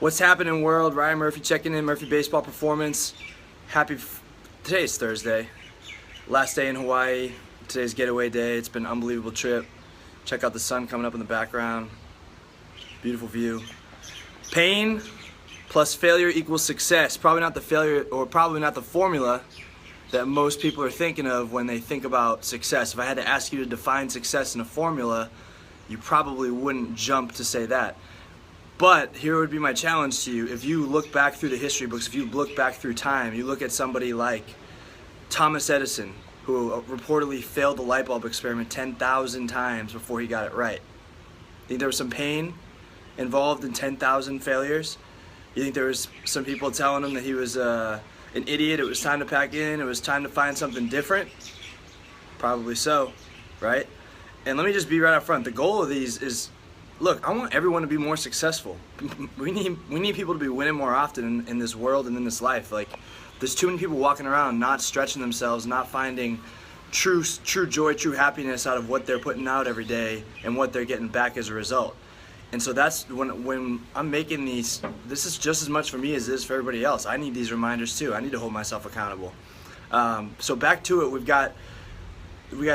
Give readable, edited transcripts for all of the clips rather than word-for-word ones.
What's happening, world? Ryan Murphy checking in, Murphy Baseball Performance. Today's Thursday. Last day in Hawaii. Today's getaway day. It's been an unbelievable trip. Check out the sun coming up in the background. Beautiful view. Pain plus failure equals success. Probably not the failure, or probably not the formula that most people are thinking of when they think about success. If I had to ask you to define success in a formula, you probably wouldn't jump to say that. But here would be my challenge to you. If you look back through the history books, if you look back through time, you look at somebody like Thomas Edison, who reportedly failed the light bulb experiment 10,000 times before he got it right. Think there was some pain involved in 10,000 failures? You think there was some people telling him that he was an idiot, it was time to pack in, it was time to find something different? Probably so, right? And let me just be right up front. The goal of these is, look, I want everyone to be more successful. We need people to be winning more often in this world and in this life. Like, there's too many people walking around not stretching themselves, not finding true joy, true happiness out of what they're putting out every day and what they're getting back as a result. And so that's when I'm making these, this is just as much for me as it is for everybody else. I need these reminders too. I need to hold myself accountable. So back to it, we got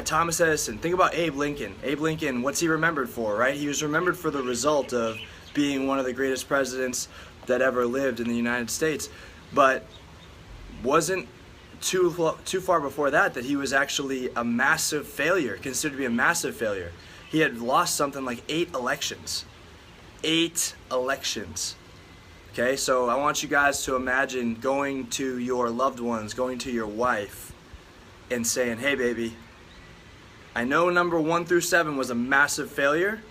Thomas Edison. Think about Abe Lincoln. Abe Lincoln, what's he remembered for, right? He was remembered for the result of being one of the greatest presidents that ever lived in the United States. But wasn't too far before that he was actually a massive failure, considered to be a massive failure. He had lost something like 8 elections. 8 elections. Okay, so I want you guys to imagine going to your loved ones, going to your wife, and saying, hey baby, I know number 1 through 7 was a massive failure,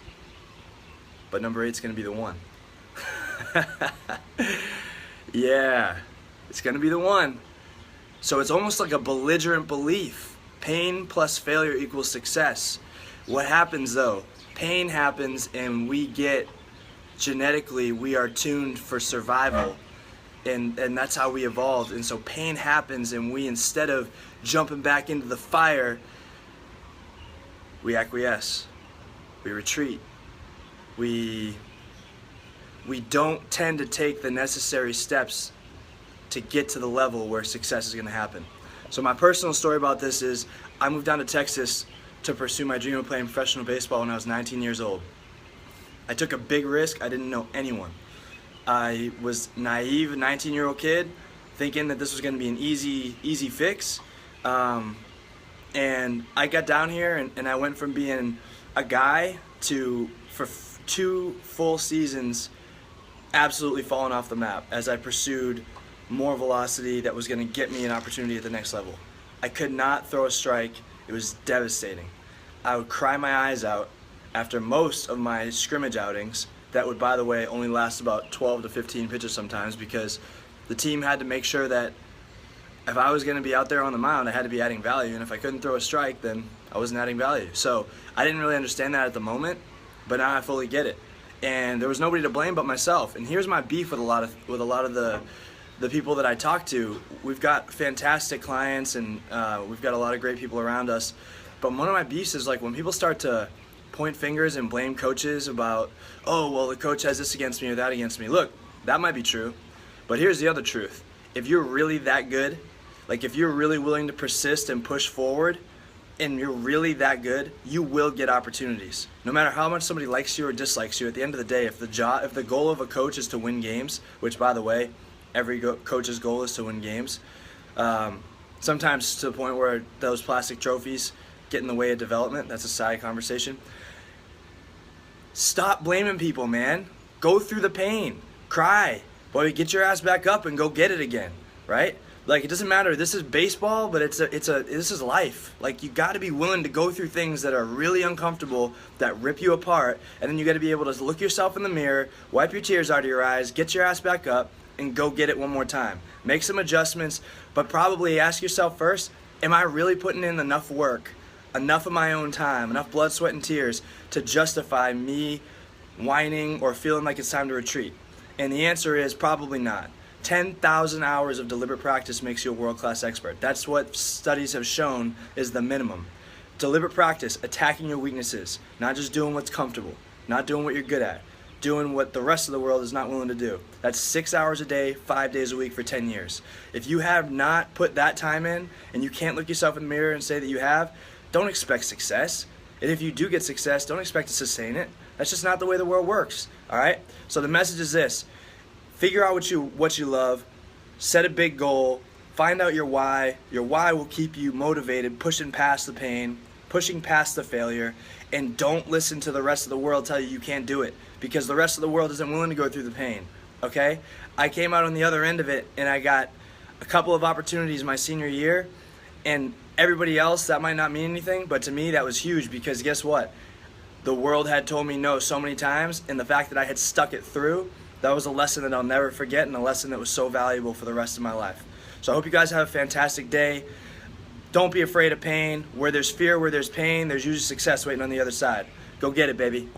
but number 8's gonna be the one. Yeah, it's gonna be the one. So it's almost like a belligerent belief. Pain plus failure equals success. What happens though? Pain happens and genetically we are tuned for survival. And that's how we evolved. And so pain happens and we, instead of jumping back into the fire, we acquiesce, we retreat, we don't tend to take the necessary steps to get to the level where success is going to happen. So my personal story about this is I moved down to Texas to pursue my dream of playing professional baseball when I was 19 years old. I took a big risk. I didn't know anyone. I was naive, a 19-year-old kid, thinking that this was going to be an easy fix. And I got down here and I went from being a guy to, for 2 full seasons, absolutely falling off the map as I pursued more velocity that was going to get me an opportunity at the next level. I could not throw a strike. It was devastating. I would cry my eyes out after most of my scrimmage outings that would, by the way, only last about 12 to 15 pitches sometimes, because the team had to make sure that if I was going to be out there on the mound, I had to be adding value, and if I couldn't throw a strike, then I wasn't adding value. So I didn't really understand that at the moment, but now I fully get it. And there was nobody to blame but myself. And here's my beef with a lot of the people that I talk to. We've got fantastic clients and we've got a lot of great people around us. But one of my beefs is like when people start to point fingers and blame coaches about, oh, well, the coach has this against me or that against me. Look, that might be true, but here's the other truth. If you're really that good, like if you're really willing to persist and push forward and you're really that good, you will get opportunities. No matter how much somebody likes you or dislikes you, at the end of the day, if the goal of a coach is to win games, which by the way, every coach's goal is to win games, sometimes to the point where those plastic trophies get in the way of development. That's a side conversation. Stop blaming people, man. Go through the pain. Cry. Boy, get your ass back up and go get it again, right? Like, it doesn't matter. This is baseball, but this is life. Like, you got to be willing to go through things that are really uncomfortable, that rip you apart, and then you got to be able to look yourself in the mirror, wipe your tears out of your eyes, get your ass back up, and go get it one more time. Make some adjustments, but probably ask yourself first, am I really putting in enough work, enough of my own time, enough blood, sweat, and tears to justify me whining or feeling like it's time to retreat? And the answer is probably not. 10,000 hours of deliberate practice makes you a world-class expert. That's what studies have shown is the minimum. Deliberate practice, attacking your weaknesses, not just doing what's comfortable, not doing what you're good at, doing what the rest of the world is not willing to do. That's 6 hours a day, 5 days a week for 10 years. If you have not put that time in and you can't look yourself in the mirror and say that you have, don't expect success. And if you do get success, don't expect to sustain it. That's just not the way the world works, all right? So the message is this: figure out what you love, set a big goal, find out your why. Your why will keep you motivated, pushing past the pain, pushing past the failure, and don't listen to the rest of the world tell you can't do it, because the rest of the world isn't willing to go through the pain, okay? I came out on the other end of it, and I got a couple of opportunities my senior year, and everybody else, that might not mean anything, but to me that was huge, because guess what? The world had told me no so many times, and the fact that I had stuck it through, that was a lesson that I'll never forget, and a lesson that was so valuable for the rest of my life. So I hope you guys have a fantastic day. Don't be afraid of pain. Where there's fear, where there's pain, there's usually success waiting on the other side. Go get it, baby.